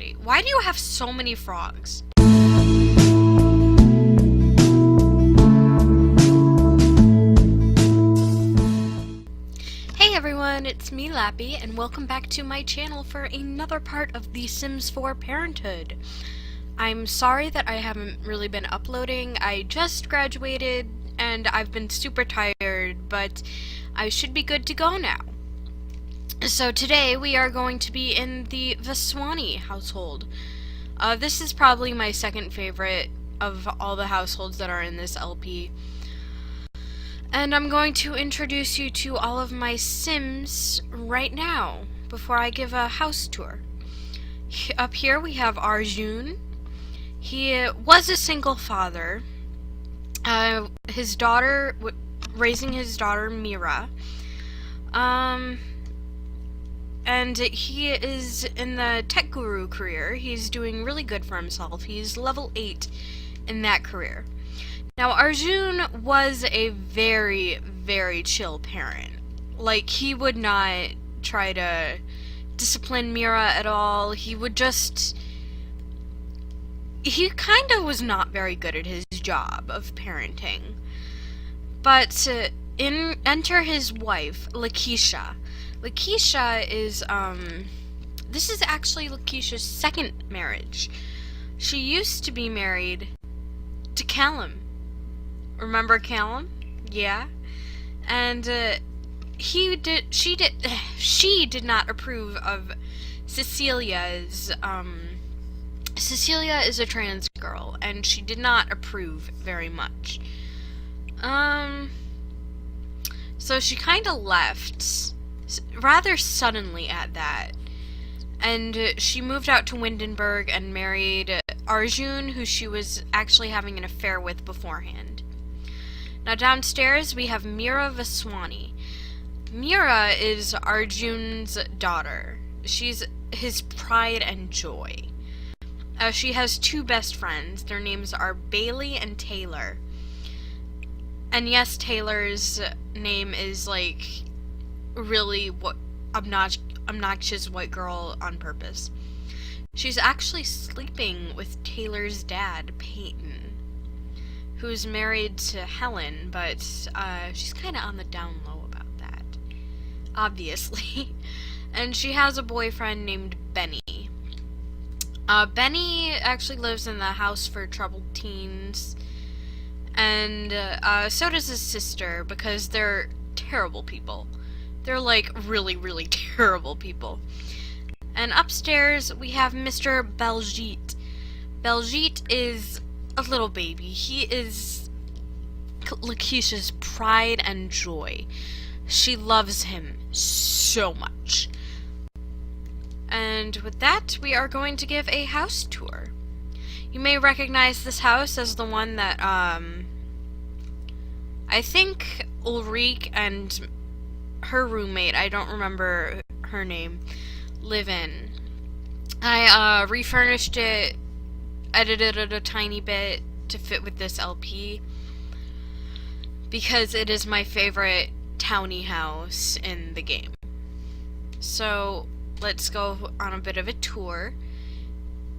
already. Why do you have so many frogs? Hey everyone, it's me, Lappy, and welcome back to my channel for another part of The Sims 4 Parenthood. I'm sorry that I haven't really been uploading. I just graduated, and I've been super tired, but I should be good to go now. So today we are going to be in the VASWANIS household. This is probably my second favorite of all the households that are in this LP. And I'm going to introduce you to all of my Sims right now, before I give a house tour. Up here we have Arjun. He was a single father. His daughter, raising his daughter Myra. And he is in the tech guru career. He's doing really good for himself. He's level 8 in that career. Now, Arjun was a very, very chill parent. Like, he would not try to discipline Myra at all. He would just... He kind of was not very good at his job of parenting. But enter his wife, Lakeisha. Lakeisha is, this is actually Lakeisha's second marriage. She used to be married to Callum. Remember Callum? Yeah. And, she did not approve of Cecilia's, Cecilia is a trans girl, and she did not approve very much. So she kinda left rather suddenly at that, and she moved out to Windenburg and married Arjun, who she was actually having an affair with beforehand. Now downstairs we have Myra VASWANIS. Myra is Arjun's daughter. She's his pride and joy. She has two best friends. Their names are Bailey and Taylor. And yes, Taylor's name is like really what obnoxious white girl on purpose. She's actually sleeping with Taylor's dad, Peyton, who's married to Helen, but she's kind of on the down low about that, obviously. And she has a boyfriend named Benny. Benny actually lives in the house for troubled teens, and so does his sister, because they're terrible people. They're like really, really terrible people. And upstairs we have Mr. Baljeet. Baljeet is a little baby. He is Lakeisha's pride and joy. She loves him so much. And with that, we are going to give a house tour. You may recognize this house as the one that, I think Ulrike and her roommate, I don't remember her name, live in. I refurnished it, edited it a tiny bit to fit with this LP, because it is my favorite townie house in the game. So let's go on a bit of a tour.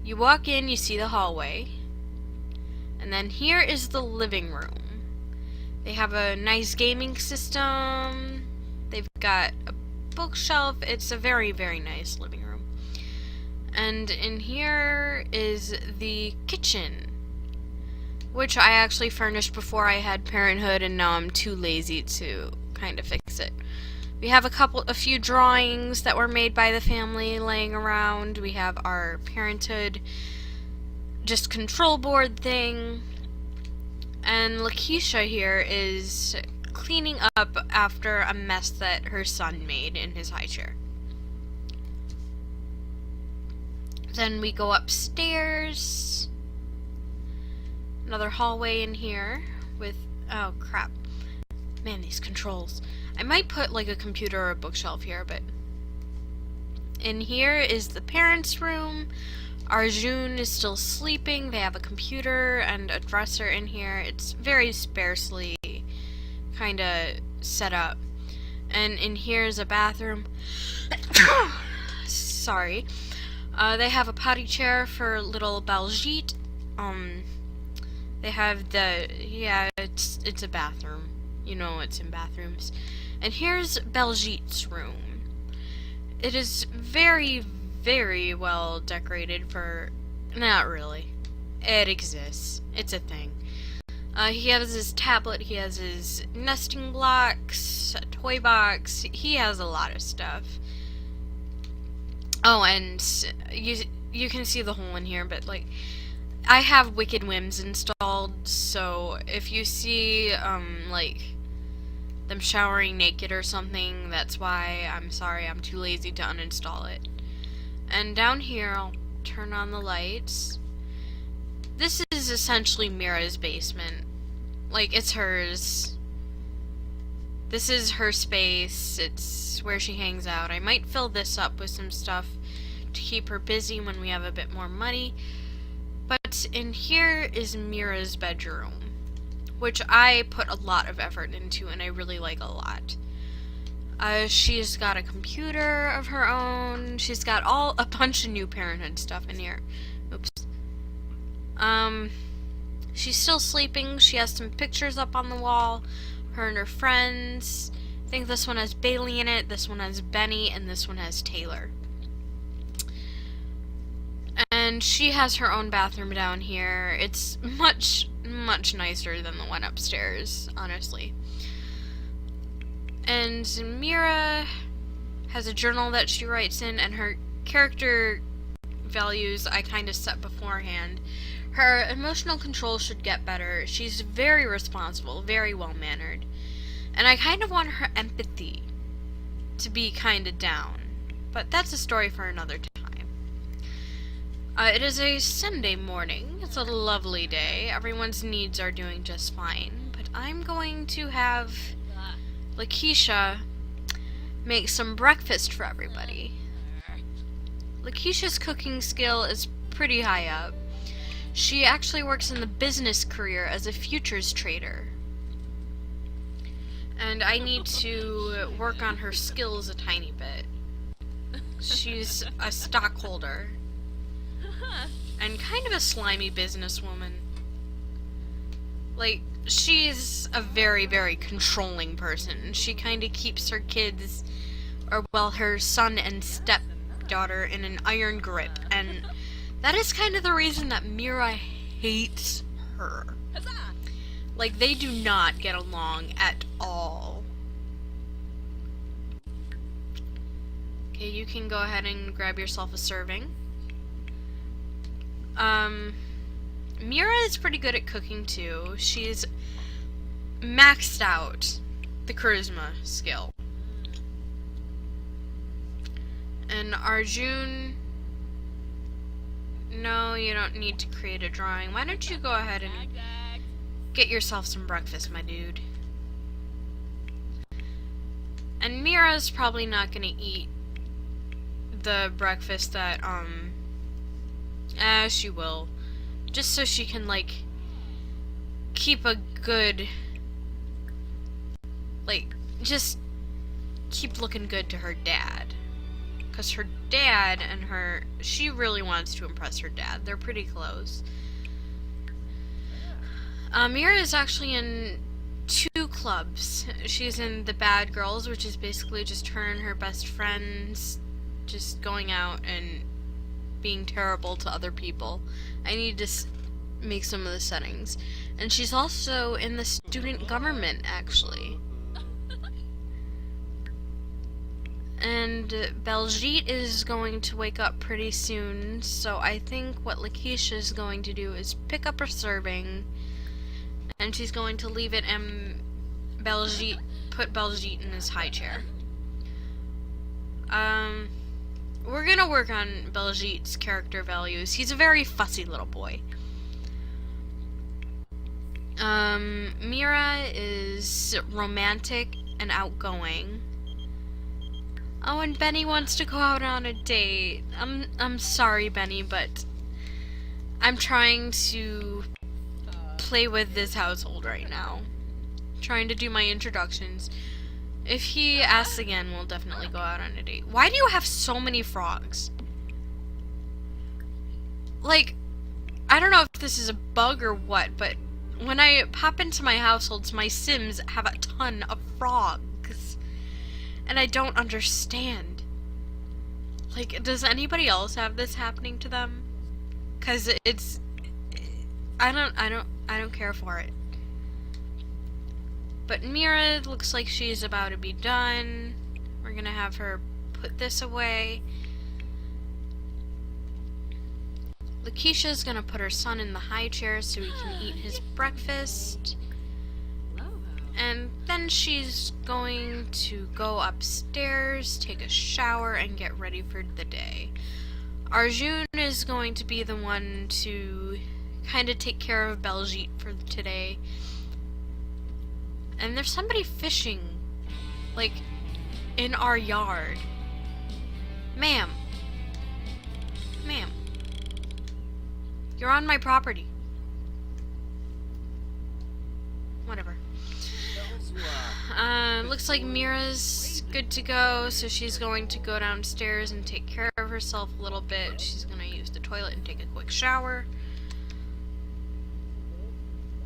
You walk in, you see the hallway, and then here is the living room. They have a nice gaming system. They've got a bookshelf. It's a very, very nice living room. And in here is the kitchen, which I actually furnished before I had Parenthood, and now I'm too lazy to kind of fix it. We have a few drawings that were made by the family laying around. We have our Parenthood just control board thing. And Lakeisha here is cleaning up after a mess that her son made in his high chair. Then we go upstairs. Another hallway in here with... oh crap. Man, these controls. I might put like a computer or a bookshelf here, but... in here is the parents' room. Arjun is still sleeping. They have a computer and a dresser in here. It's very sparsely kind of set up. And in here is a bathroom. Sorry. They have a potty chair for little Baljeet. They have yeah, it's a bathroom. You know it's in bathrooms. And here's Baljeet's room. It is very, very well decorated for... Not really. It exists. It's a thing. He has his tablet, he has his nesting blocks, a toy box, he has a lot of stuff. Oh, and you can see the hole in here, but, like, I have Wicked Whims installed, so if you see, like, them showering naked or something, that's why. I'm sorry, I'm too lazy to uninstall it. And down here, I'll turn on the lights. This is essentially Myra's basement. Like, it's hers. This is her space. It's where she hangs out. I might fill this up with some stuff to keep her busy when we have a bit more money. But in here is Myra's bedroom, which I put a lot of effort into and I really like a lot. She's got a computer of her own. She's got a bunch of new Parenthood stuff in here. Oops. She's still sleeping. She has some pictures up on the wall. Her and her friends. I think this one has Bailey in it, this one has Benny, and this one has Taylor. And she has her own bathroom down here. It's much, much nicer than the one upstairs, honestly. And Myra has a journal that she writes in, and her character values I kind of set beforehand. Her emotional control should get better. She's very responsible, very well-mannered. And I kind of want her empathy to be kind of down. But that's a story for another time. It is a Sunday morning. It's a lovely day. Everyone's needs are doing just fine. But I'm going to have Lakeisha make some breakfast for everybody. Lakeisha's cooking skill is pretty high up. She actually works in the business career as a futures trader. And I need to work on her skills a tiny bit. She's a stockholder. And kind of a slimy businesswoman. Like, she's a very, very controlling person. She kind of keeps her kids, or well, her son and stepdaughter in an iron grip. And that is kind of the reason that Myra hates her. Like, they do not get along at all. Okay, you can go ahead and grab yourself a serving. Myra is pretty good at cooking too. She's maxed out the charisma skill. And Arjun, no, you don't need to create a drawing. Why don't you go ahead and get yourself some breakfast, my dude. And Myra's probably not gonna eat the breakfast that, she will. Just so she can, like, keep a good, like, just keep looking good to her dad. Because her dad and her, she really wants to impress her dad. They're pretty close. Myra is actually in 2 clubs. She's in the Bad Girls, which is basically just her and her best friends just going out and being terrible to other people. I need to make some of the settings. And she's also in the student government, actually. And Baljeet is going to wake up pretty soon, so I think what Lakeisha is going to do is pick up her serving, and she's going to leave it and put Baljeet in his high chair. We're gonna work on Baljeet's character values. He's a very fussy little boy. Myra is romantic and outgoing. Oh, and Benny wants to go out on a date. I'm sorry, Benny, but I'm trying to play with this household right now. Trying to do my introductions. If he asks again, we'll definitely go out on a date. Why do you have so many frogs? Like, I don't know if this is a bug or what, but when I pop into my households, my Sims have a ton of frogs. And I don't understand. Like, does anybody else have this happening to them? 'Cause it's... I don't care for it. But Myra looks like she's about to be done. We're gonna have her put this away. Lakeisha's gonna put her son in the high chair so he can eat his breakfast. And then she's going to go upstairs, take a shower, and get ready for the day. Arjun is going to be the one to kind of take care of Baljeet for today. And there's somebody fishing, like, in our yard. Ma'am. Ma'am. You're on my property. Whatever. Looks like Myra's good to go, so she's going to go downstairs and take care of herself a little bit. She's gonna use the toilet and take a quick shower.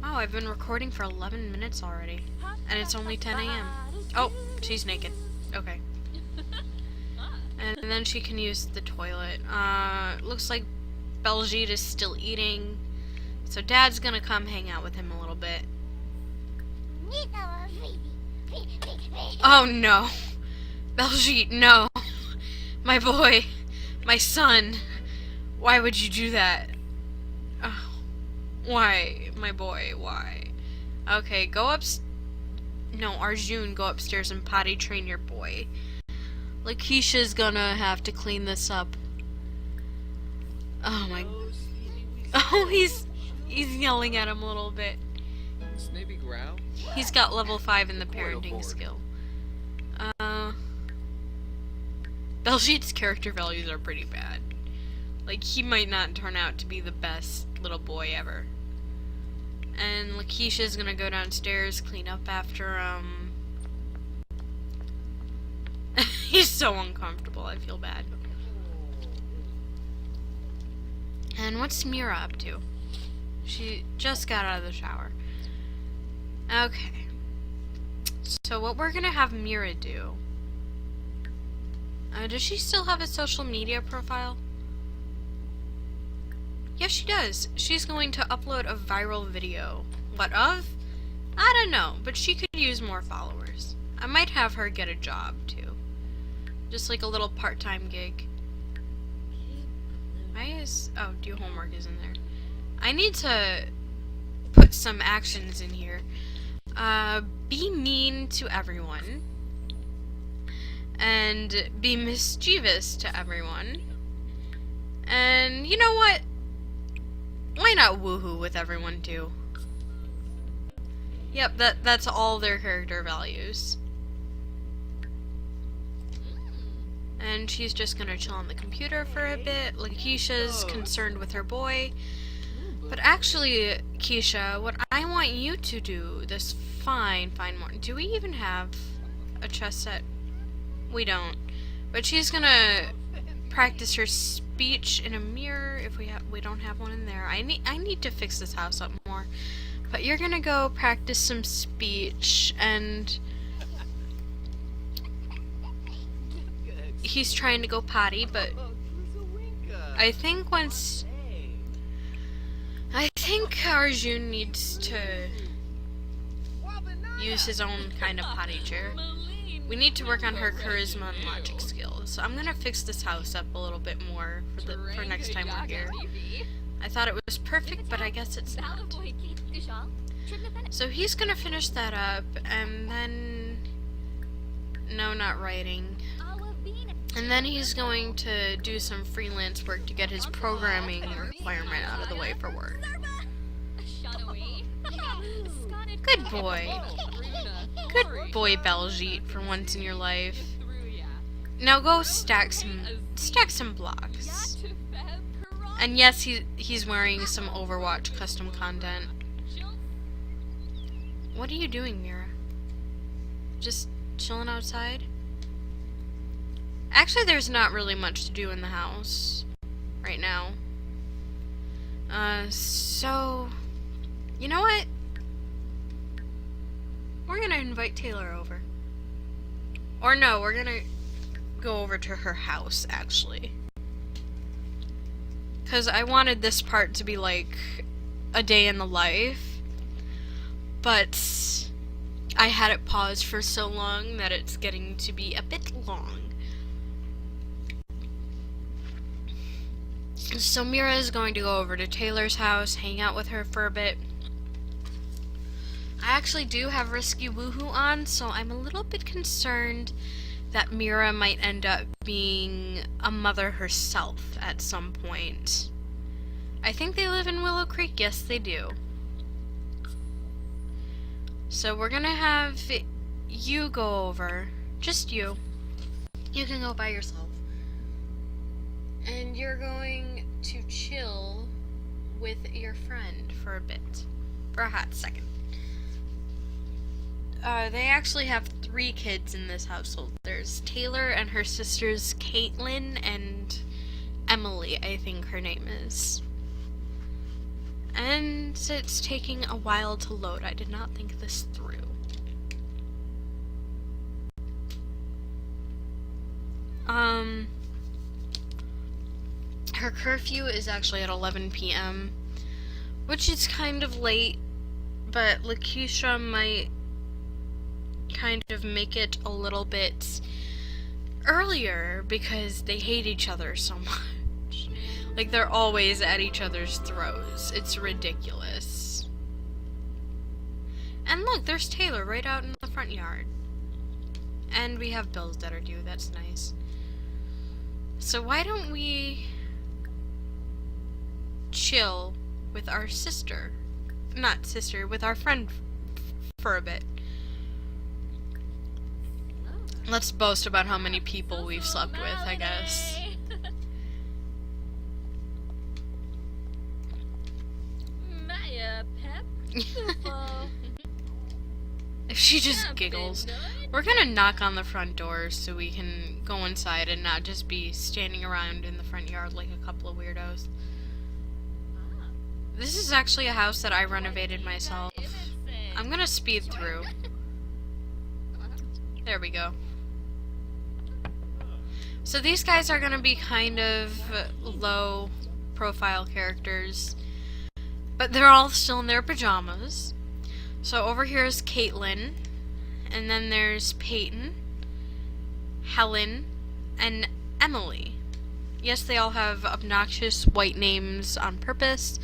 Wow, I've been recording for 11 minutes already. And it's only 10 a.m. Oh, she's naked. Okay. And then she can use the toilet. Looks like Baljeet is still eating. So Dad's gonna come hang out with him a little bit. Oh no. Baljeet, no. My boy. My son. Why would you do that? Oh. Why, my boy, why? Okay, go No, Arjun, go upstairs and potty train your boy. Lakeisha's gonna have to clean this up. Oh my... Oh, he's yelling at him a little bit. He's got level 5 in the parenting skill. Baljeet's character values are pretty bad. Like, he might not turn out to be the best little boy ever. And Lakeisha's gonna go downstairs, clean up after, He's so uncomfortable, I feel bad. And what's Myra up to? She just got out of the shower. Okay. So what we're gonna have Myra do... does she still have a social media profile? Yes, she does. She's going to upload a viral video. What of? I don't know, but she could use more followers. I might have her get a job, too. Just like a little part-time gig. Oh, do homework is in there. I need to put some actions in here. Be mean to everyone. And be mischievous to everyone. And you know what? Why not woohoo with everyone too? Yep, that's all their character values. And she's just gonna chill on the computer for a bit. Lakeisha's concerned with her boy. But actually, Keisha, what I want you to do this fine morning... Do we even have a chess set? We don't. But she's gonna practice her speech in a mirror if we don't have one in there. I need to fix this house up more. But you're gonna go practice some speech, and he's trying to go potty, but I think Arjun needs to use his own kind of potty chair. We need to work on her charisma and logic skills. So I'm gonna fix this house up a little bit more for next time we're here. I thought it was perfect, but I guess it's not. So he's gonna finish that up, and then... No, not writing. And then he's going to do some freelance work to get his programming requirement out of the way for work. Good boy. Good boy, Baljeet, for once in your life. Now go stack some blocks. And yes, he's wearing some Overwatch custom content. What are you doing, Myra? Just chilling outside? Actually, there's not really much to do in the house right now. So, you know what? We're gonna invite Taylor over. Or no, we're gonna go over to her house, actually. Because I wanted this part to be like a day in the life, but I had it paused for so long that it's getting to be a bit long. So Myra is going to go over to Taylor's house, hang out with her for a bit. I actually do have Risky Woohoo on, so I'm a little bit concerned that Myra might end up being a mother herself at some point. I think they live in Willow Creek. Yes, they do. So we're gonna have you go over. Just you. You can go by yourself. And you're going to chill with your friend for a bit. For a hot second. They actually have 3 kids in this household. There's Taylor and her sisters Caitlin and Emily, I think her name is. And it's taking a while to load. I did not think this through. Her curfew is actually at 11 p.m., which is kind of late, but Lakeisha might kind of make it a little bit earlier because they hate each other so much. Like, they're always at each other's throats. It's ridiculous. And look, there's Taylor right out in the front yard. And we have bills that are due. That's nice. So why don't we chill with our sister? Not sister, with our friend for a bit. Let's boast about how many people we've slept with, I guess. If she just giggles. We're gonna knock on the front door so we can go inside and not just be standing around in the front yard like a couple of weirdos. This is actually a house that I renovated myself. I'm gonna speed through. There we go. So these guys are gonna be kind of low profile characters, but they're all still in their pajamas. So over here is Caitlin, and then there's Peyton, Helen, and Emily. Yes, they all have obnoxious white names on purpose.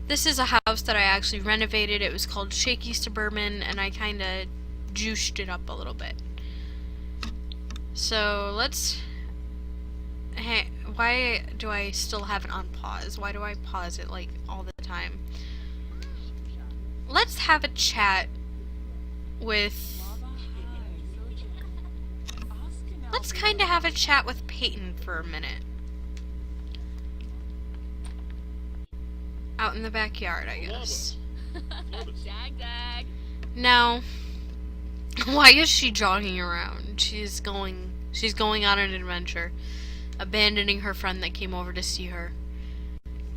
This is a house that I actually renovated. It was called Shaky Suburban, and I kind of juiced it up a little bit. So let's... Hey, why do I still have it on pause? Why do I pause it like all the time? Let's have a chat with... Let's kind of have a chat with Peyton for a minute. Out in the backyard, I guess. Now, why is she jogging around? She's going on an adventure, abandoning her friend that came over to see her.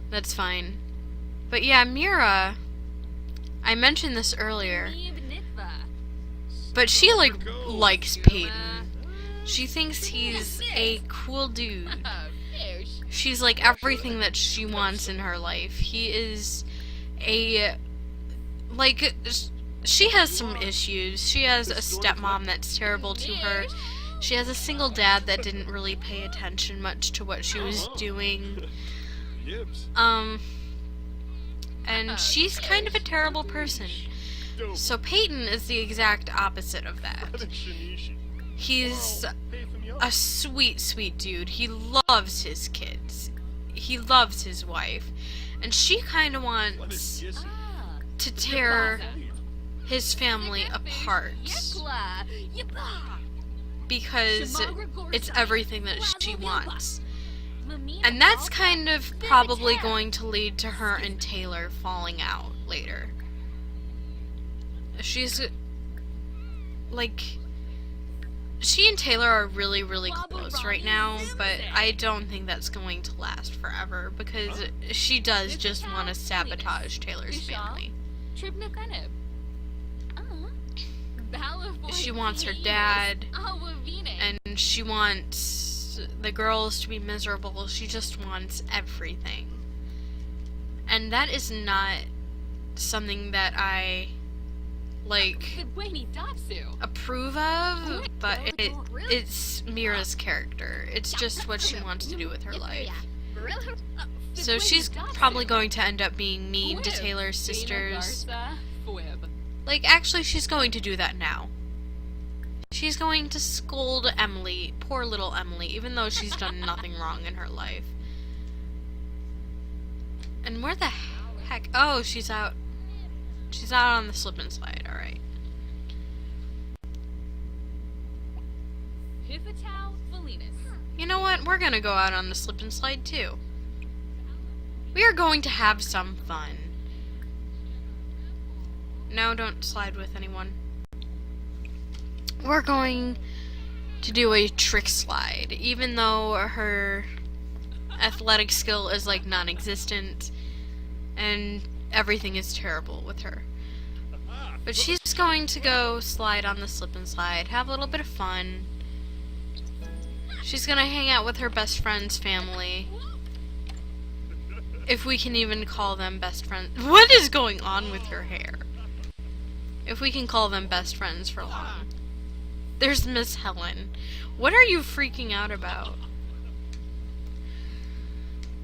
That's fine. But yeah, Myra, I mentioned this earlier, but she likes Peyton. She thinks he's a cool dude. She's like everything that she wants in her life. He is she has some issues. She has a stepmom that's terrible to her. She has a single dad that didn't really pay attention much to what she was doing. And she's kind of a terrible person. So Peyton is the exact opposite of that. He's a sweet, sweet dude. He loves his kids. He loves his wife. And she kind of wants to tear his family apart. Because it's everything that she wants. And that's kind of probably going to lead to her and Taylor falling out later. She's like... she and Taylor are really, really close right now, but I don't think that's going to last forever because she does just want to sabotage Taylor's family. She wants her dad, and she wants the girls to be miserable. She just wants everything. And that is not something that I approve of, but it's Myra's character. It's just what she wants to do with her life. So she's probably going to end up being mean to Taylor's sisters. Actually, she's going to do that now. She's going to scold Emily, poor little Emily, even though she's done nothing wrong in her life. And where the heck? Oh, she's out. She's out on the slip and slide, alright. You know what? We're gonna go out on the slip and slide too. We are going to have some fun. No, don't slide with anyone. We're going to do a trick slide, even though her athletic skill is non-existent and everything is terrible with her. But she's going to go slide on the slip and slide, have a little bit of fun. She's gonna hang out with her best friend's family. If we can even call them best friends. What is going on with your hair? If we can call them best friends for long. There's Miss Helen. What are you freaking out about?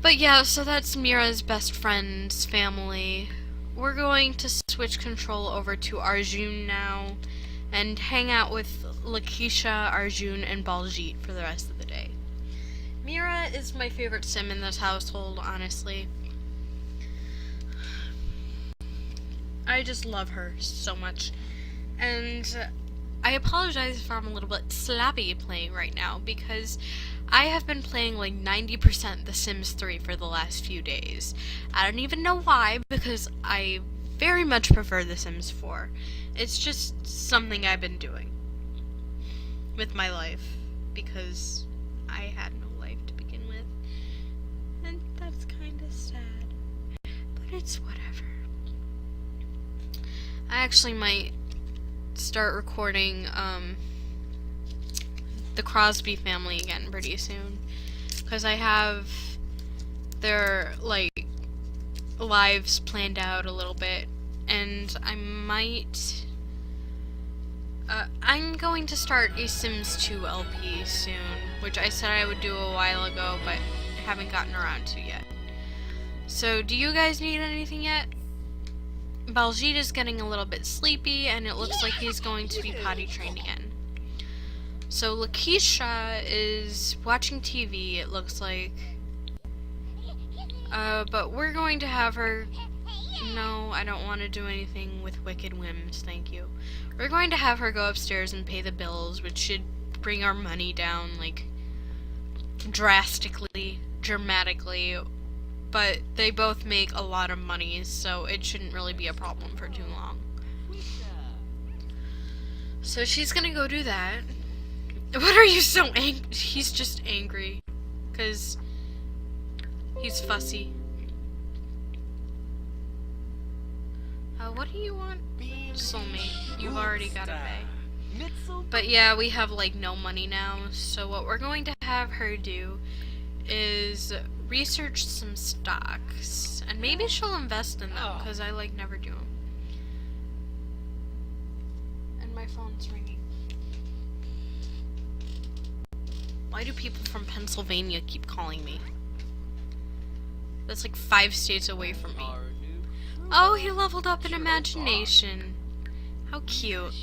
But yeah, so that's Myra's best friend's family. We're going to switch control over to Arjun now and hang out with Lakeisha, Arjun, and Baljeet for the rest of the day. Myra is my favorite sim in this household, honestly. I just love her so much. And I apologize if I'm a little bit slappy playing right now, because I have been playing 90% The Sims 3 for the last few days. I don't even know why, because I very much prefer The Sims 4. It's just something I've been doing with my life, because I had no life to begin with. And that's kind of sad. But it's whatever. I actually might start recording the Crosby family again pretty soon, because I have their lives planned out a little bit, and I might I'm going to start a Sims 2 LP soon, which I said I would do a while ago, but haven't gotten around to yet. So do you guys need anything yet? Baljeet is getting a little bit sleepy, and it looks like he's going to be potty trained again. So Lakeisha is watching TV, it looks like. But we're going to have her... No, I don't want to do anything with wicked whims, thank you. We're going to have her go upstairs and pay the bills, which should bring our money down, drastically, dramatically. But they both make a lot of money, so it shouldn't really be a problem for too long. So she's gonna go do that. What are you so angry? He's just angry. 'Cause he's fussy. What do you want? Soulmate. You've already got a pay. But yeah, we have no money now, so what we're going to have her do is research some stocks, and maybe she'll invest in them, because I never do them. And my phone's ringing. Why do people from Pennsylvania keep calling me? That's 5 states away from me. Oh, he leveled up in imagination. How cute.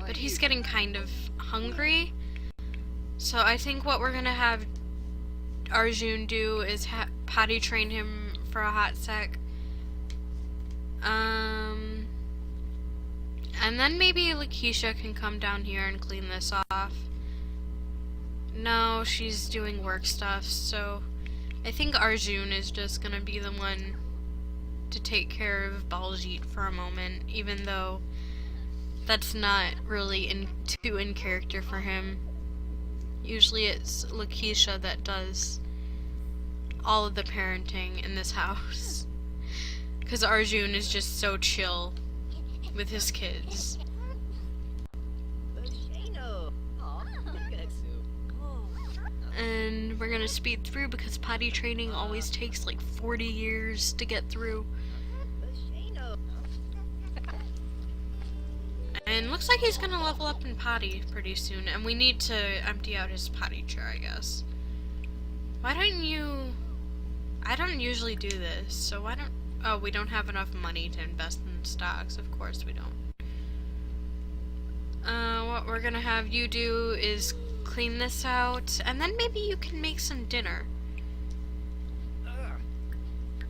But he's getting kind of hungry, so I think what we're gonna have Arjun do is potty train him for a hot sec. And then maybe Lakeisha can come down here and clean this off. No, she's doing work stuff, so I think Arjun is just gonna be the one to take care of Baljeet for a moment, even though that's not really too in character for him. Usually it's Lakeisha that does all of the parenting in this house. Because Arjun is just so chill with his kids. And we're gonna speed through because potty training always takes like 40 years to get through. And looks like he's gonna level up in potty pretty soon, and we need to empty out his potty chair, I guess. Why don't you... I don't usually do this, so why don't... Oh, we don't have enough money to invest in stocks. Of course we don't. What we're gonna have you do is clean this out, and then maybe you can make some dinner.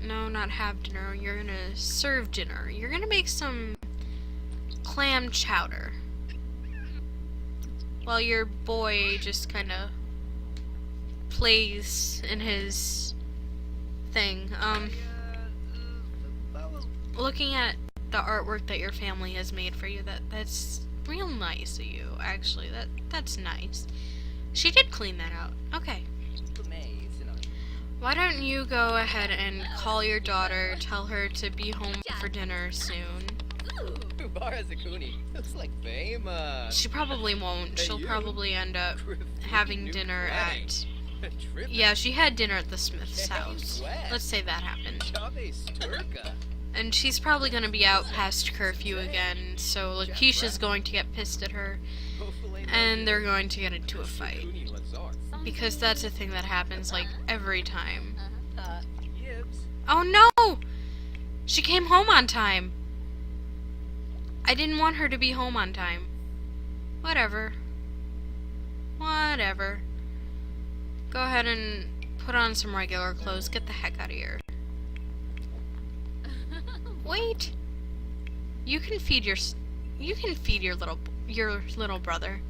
No, not have dinner. You're gonna serve dinner. You're gonna make some clam chowder. While your boy just kind of plays in his thing. Looking at the artwork that your family has made for you, that's real nice of you, actually. That's nice. She did clean that out. Okay. Why don't you go ahead and call your daughter, tell her to be home for dinner soon. She probably won't. She'll probably end up having dinner at... Yeah, she had dinner at the Smith's house. Let's say that happened. And she's probably gonna be out past curfew again, so Lakeisha's going to get pissed at her, and they're going to get into a fight. Because that's a thing that happens, like, every time. Oh no! She came home on time! I didn't want her to be home on time. Whatever. Whatever. Go ahead and put on some regular clothes. Get the heck out of here. Wait. You can feed your little brother.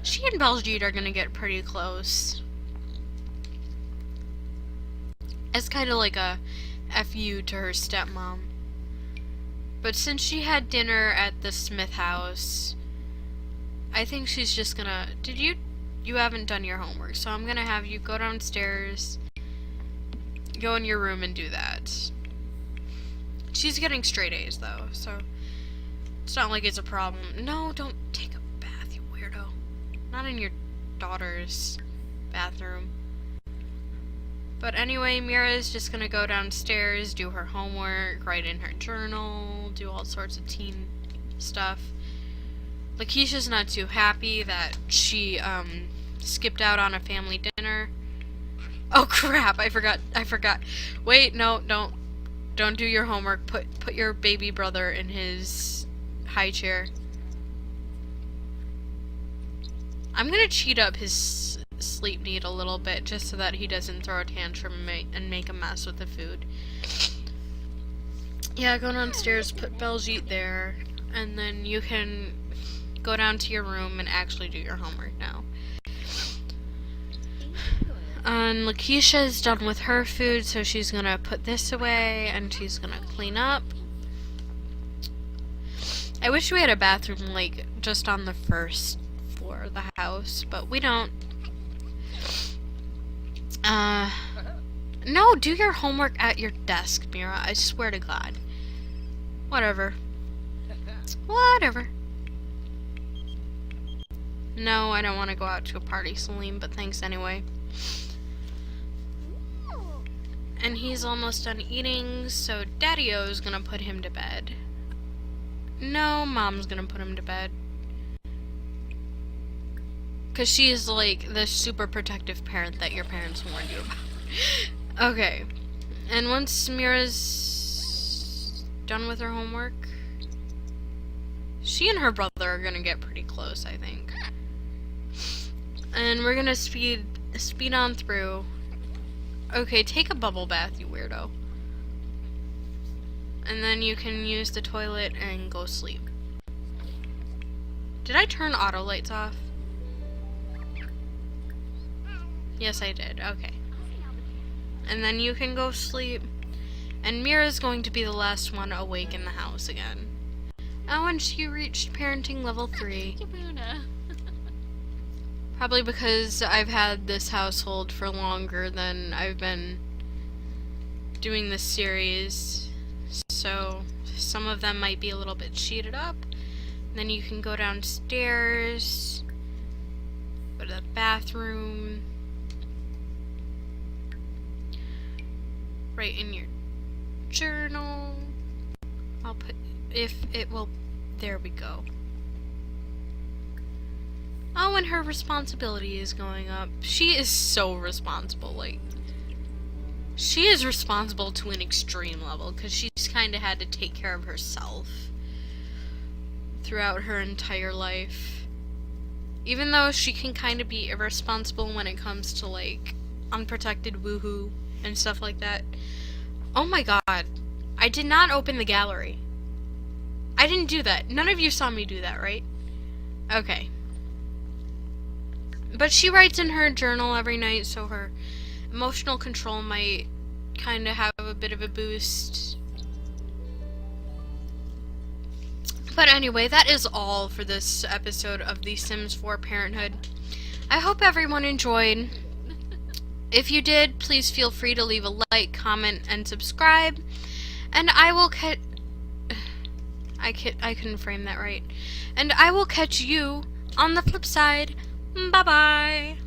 She and Baljeet are gonna get pretty close. It's kind of like a FU to her stepmom. But since she had dinner at the Smith house, I think she's just gonna... You haven't done your homework, so I'm gonna have you go downstairs, go in your room and do that. She's getting straight A's though, so it's not like it's a problem. No, don't take a bath, you weirdo. Not in your daughter's bathroom. But anyway, Myra is just gonna go downstairs, do her homework, write in her journal, do all sorts of teen stuff. Lakeisha's not too happy that she, skipped out on a family dinner. Oh crap, I forgot. Wait, no, don't do your homework. Put your baby brother in his high chair. I'm gonna cheat up his sleep need a little bit just so that he doesn't throw a tantrum and make a mess with the food. Yeah, go downstairs, put Baljeet there, and then you can go down to your room and actually do your homework now. And Lakeisha is done with her food, so she's gonna put this away and she's gonna clean up. I wish we had a bathroom, like, just on the first floor of the house, but we don't. No, do your homework at your desk, Myra. I swear to God. Whatever. Whatever. No, I don't want to go out to a party, Salim, but thanks anyway. And he's almost done eating, so Daddy-O's gonna put him to bed. No, Mom's gonna put him to bed. Because she's like the super protective parent that your parents warned you about. Okay. And once Myra's done with her homework, she and her brother are gonna get pretty close, I think. And we're gonna speed on through. Okay, take a bubble bath, you weirdo. And then you can use the toilet and go sleep. Did I turn auto lights off? Yes, I did. Okay. And then you can go sleep. And Myra's going to be the last one awake in the house again. Oh, and she reached parenting level 3. Probably because I've had this household for longer than I've been doing this series. So some of them might be a little bit sheeted up. Then you can go downstairs, go to the bathroom, write in your journal. I'll put, if it will, there we go. Oh, and her responsibility is going up. She is so responsible, like, she is responsible to an extreme level, because she's kind of had to take care of herself throughout her entire life. Even though she can kind of be irresponsible when it comes to, like, unprotected woohoo and stuff like that. Oh my god. I did not open the gallery. I didn't do that. None of you saw me do that, right? Okay. But she writes in her journal every night, so her emotional control might kind of have a bit of a boost. But anyway, that is all for this episode of The Sims 4 Parenthood. I hope everyone enjoyed. If you did, please feel free to leave a like, comment, and subscribe. And I will I couldn't frame that right. And I will catch you on the flip side. Bye-bye.